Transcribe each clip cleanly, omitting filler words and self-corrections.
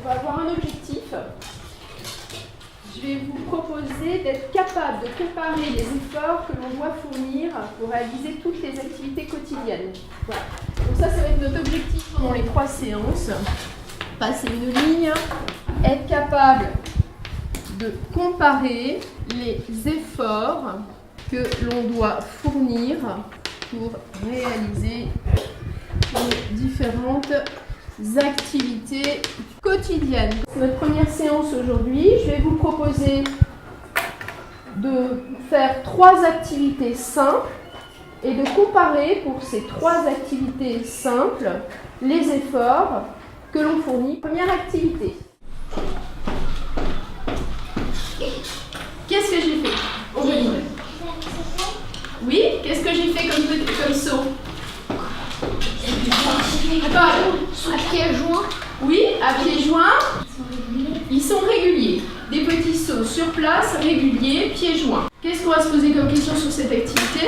on va avoir un objectif. Je vais vous proposer d'être capable de comparer les efforts que l'on doit fournir pour réaliser toutes les activités quotidiennes. Voilà. Donc ça va être notre objectif pendant les 3 séances. Passer une ligne, être capable de comparer les efforts que l'on doit fournir pour réaliser les différentes activités quotidiennes. Notre première séance aujourd'hui, je vais vous proposer de faire 3 activités simples et de comparer pour ces 3 activités simples les efforts que l'on fournit. Première activité. Qu'est-ce que j'ai fait? Oui, qu'est-ce que j'ai fait comme saut? À pieds joints. Oui, à pieds joints. Ils sont réguliers. Des petits sauts sur place, réguliers, pieds joints. Qu'est-ce qu'on va se poser comme question sur cette activité?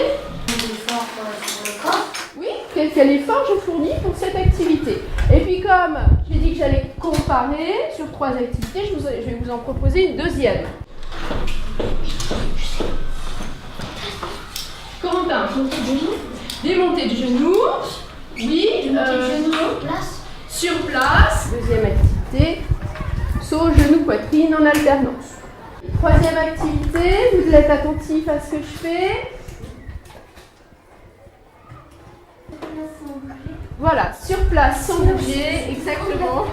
Oui, quel effort je fournis pour cette activité? Et puis comme j'ai dit que j'allais comparer sur 3 activités, je vais vous en proposer une deuxième. Corentin, des montées de genoux. Oui, sur place. Deuxième activité, saut, genou, poitrine en alternance. Troisième activité, vous êtes attentif à ce que je fais. Voilà, sur place, sans bouger, exactement.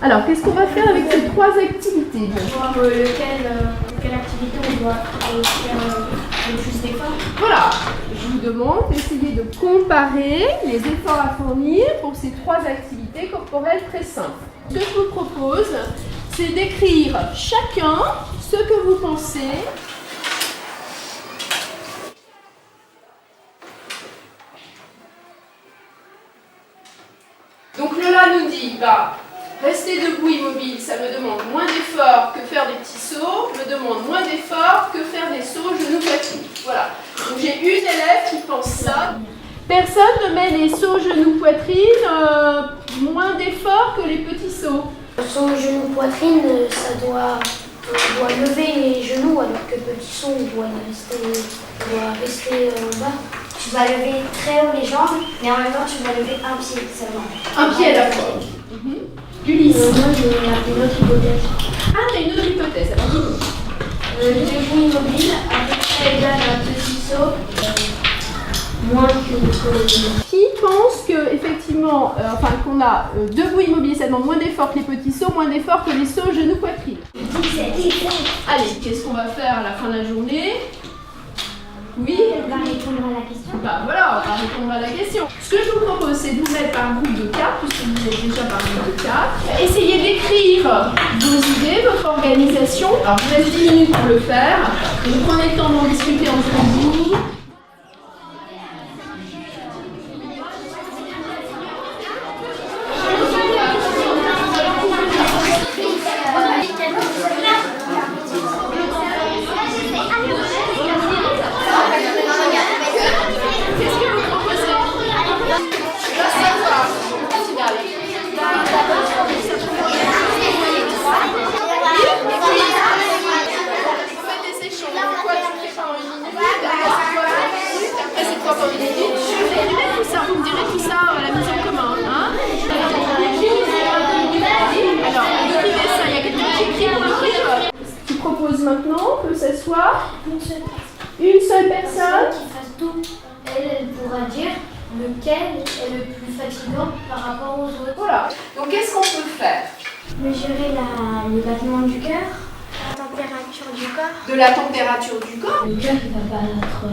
Alors, qu'est-ce qu'on va faire avec ces 3 activités? Voir quelle activité on doit faire le plus d'efforts. Voilà, je vous demande d'essayer de comparer les efforts à fournir pour ces 3 activités corporelles très simples. Ce que je vous propose, c'est d'écrire chacun ce que vous pensez. Donc Lola nous dit, rester debout immobile, ça me demande moins d'efforts que faire des petits sauts, me demande moins d'efforts que faire des sauts genoux poitrine. Voilà. Donc j'ai une élève qui pense ça. Personne ne met les sauts genoux poitrine moins d'efforts que les petits sauts. Le saut genoux poitrine, on doit lever les genoux, alors que le petit saut, on doit rester en bas. Tu vas lever très haut les jambes, mais en même temps tu vas lever un pied seulement. Un pied à la fois. Ulysse. Moi j'ai une autre hypothèse. Ah, t'as une autre hypothèse. Alors, debout immobile, à peu près égal à un petit saut, moins que. Qui pense que effectivement, qu'on a debout immobile, ça demande moins d'efforts que les petits sauts, moins d'efforts que les sauts genoux poitrine. Allez, qu'est-ce qu'on va faire à la fin de la journée? Oui. On va répondre à la question. Voilà, on va répondre à la question. Ce que je vous propose, c'est de vous mettre par groupe de 4, puisque vous êtes déjà par groupe de 4. Essayez d'écrire vos idées, votre organisation. Alors, je vous laisse 10 minutes pour le faire. Vous prenez le temps d'en discuter entre vous. Vous me direz tout ça à la mise en commun. Hein? Alors, écrivez ça. Il y a quelqu'un qui écrit pour écrire. Tu proposes maintenant que ce soit une seule personne qui fasse tout. Elle pourra dire lequel est le plus fatigant par rapport aux autres. Voilà. Donc, qu'est-ce qu'on peut faire? Mesurer le battement du cœur, la température du corps. De la température du corps. Le cœur qui va battre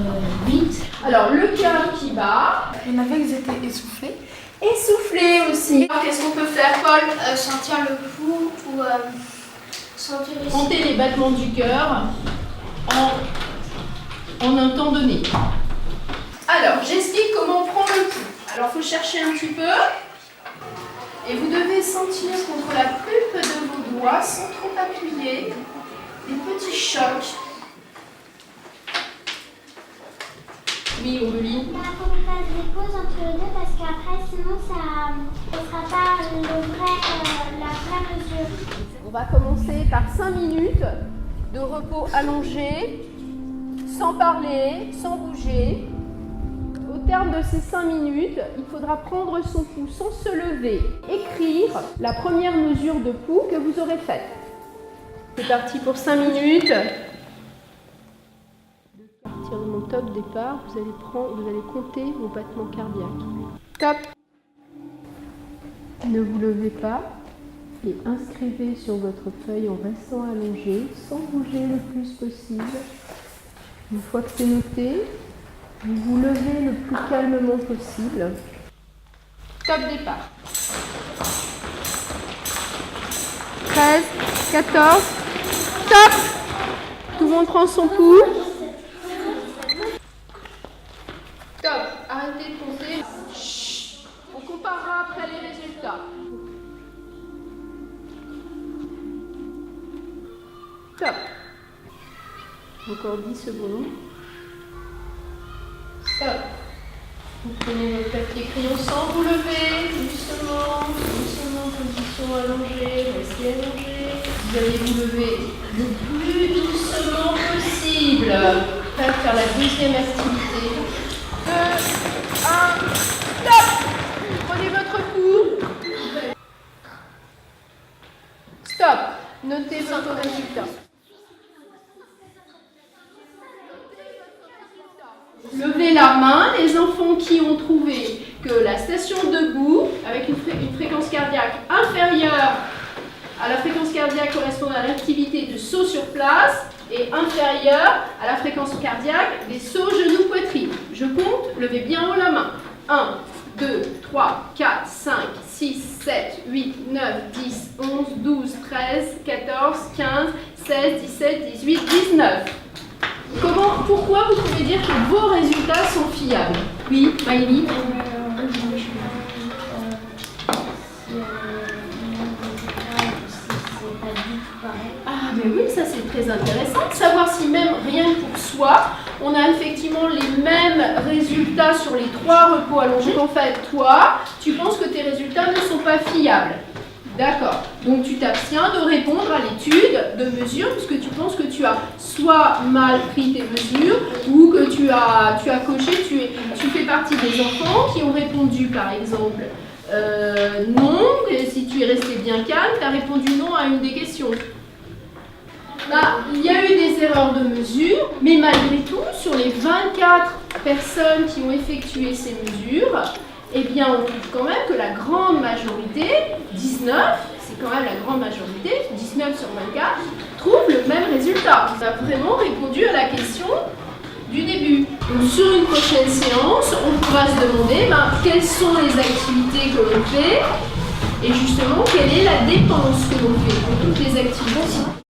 vite. Alors, le cœur qui bat. Il y en avait qui étaient essoufflés. Essoufflé aussi. Alors, qu'est-ce qu'on peut faire, Paul? Sentir le pouls ou sentir ici. Compter les battements du cœur en un temps donné. Alors, j'explique comment on prend le pouls. Alors, il faut chercher un petit peu. Et vous devez sentir contre la pulpe de vos doigts, sans trop appuyer, des petits chocs. Oui, Aurélie. Il faut qu'on fasse des pauses entre les deux parce qu'après, sinon, ça ne sera pas la vraie mesure. On va commencer par 5 minutes de repos allongé, sans parler, sans bouger. Au terme de ces 5 minutes, il faudra prendre son pouls sans se lever, écrire la première mesure de pouls que vous aurez faite. C'est parti pour 5 minutes. À partir de mon top départ, vous allez compter vos battements cardiaques. Top. Ne vous levez pas et inscrivez sur votre feuille en restant allongé, sans bouger le plus possible. Une fois que c'est noté, vous vous levez le plus calmement possible. Top départ. 13, 14, top. Tout le monde prend son pouls. Top. Arrêtez de compter. Chut. On comparera après les résultats. Top. Encore 10 secondes. Stop. Vous prenez votre papier crayon sans vous lever, doucement, position allongée, restez allongé. Vous allez vous lever le plus doucement possible. Prêt à faire la deuxième activité. 2, 1, stop. Prenez votre pouls. Stop. Notez votre résultat. Levez la main, les enfants qui ont trouvé que la station debout, avec une fréquence cardiaque inférieure à la fréquence cardiaque correspondant à l'activité de saut sur place et inférieure à la fréquence cardiaque des sauts genoux-poitrine. Je compte, levez bien haut la main. 1, 2, 3, 4, 5, 6, 7, 8, 9, 10, 11, 12, 13, 14, 15, 16, 17, 18, 19. Pourquoi vous pouvez dire que vos résultats sont fiables? Oui, Maïli. Ah, mais oui, ça c'est très intéressant de savoir si même rien que pour soi, on a effectivement les mêmes résultats sur les 3 repos allongés. En fait, toi, tu penses que tes résultats ne sont pas fiables. D'accord. Donc tu t'abstiens de répondre à l'étude de mesure puisque tu penses que tu as soit mal pris tes mesures ou que tu as coché, tu fais partie des enfants qui ont répondu par exemple non, et si tu es resté bien calme, tu as répondu non à une des questions. Il y a eu des erreurs de mesure, mais malgré tout, sur les 24 personnes qui ont effectué ces mesures, eh bien, on trouve quand même que la grande majorité, 19, c'est quand même la grande majorité, 19 sur 24, trouvent le même résultat. On a vraiment répondu à la question du début. Donc, sur une prochaine séance, on pourra se demander quelles sont les activités que l'on fait et justement quelle est la dépense que l'on fait pour toutes les activités.